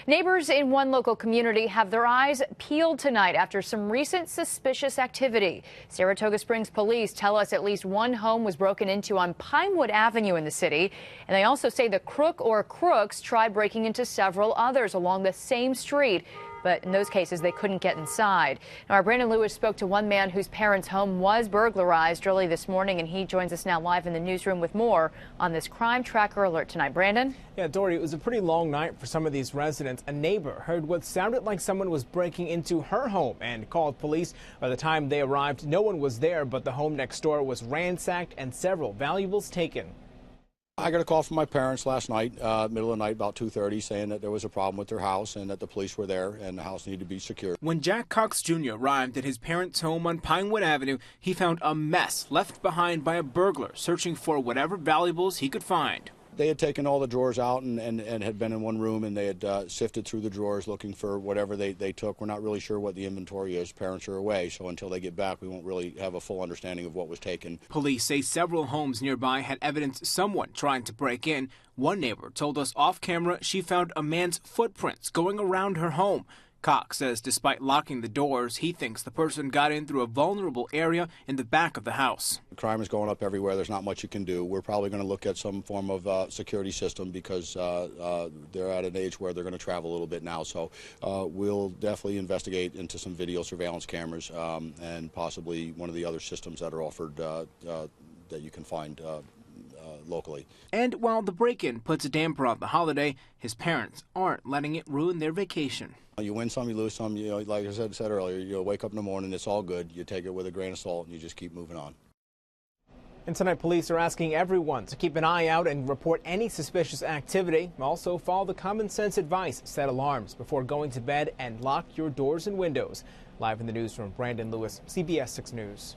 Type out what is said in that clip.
Neighbors in one local community have their eyes peeled tonight after some recent suspicious activity. Saratoga Springs Police tell us at least one home was broken into on Pinewood Avenue in the city. And they also say the crook or crooks tried breaking into several others along the same street. But in those cases, they couldn't get inside. Now, our Brandon Lewis spoke to one man whose parents' home was burglarized early this morning, and he joins us now live in the newsroom with more on this crime tracker alert tonight. Brandon? Yeah, Dory, it was a pretty long night for some of these residents. A neighbor heard what sounded like someone was breaking into her home and called police. By the time they arrived, no one was there, but the home next door was ransacked and several valuables taken. I got a call from my parents last night, middle of the night, about 2:30, saying that there was a problem with their house and that the police were there and the house needed to be secured. When Jack Cox Jr. arrived at his parents' home on Pinewood Avenue, he found a mess left behind by a burglar searching for whatever valuables he could find. They had taken all the drawers out and had been in one room, and they had sifted through the drawers looking for whatever they took. We're not really sure what the inventory is. Parents are away, so until they get back, we won't really have a full understanding of what was taken. Police say several homes nearby had evidence someone trying to break in. One neighbor told us off camera she found a man's footprints going around her home. Cox says despite locking the doors, he thinks the person got in through a vulnerable area in the back of the house. Crime is going up everywhere. There's not much you can do. We're probably going to look at some form of security system because they're at an age where they're going to travel a little bit now. So we'll definitely investigate into some video surveillance cameras and possibly one of the other systems that are offered that you can find locally. And while the break-in puts a damper on the holiday, his parents aren't letting it ruin their vacation. You win some, you lose some. You know, like I said earlier, you wake up in the morning, it's all good. You take it with a grain of salt and you just keep moving on. And tonight, police are asking everyone to keep an eye out and report any suspicious activity. Also, follow the common sense advice, set alarms before going to bed, and lock your doors and windows. Live in the newsroom, Brandon Lewis, CBS 6 News.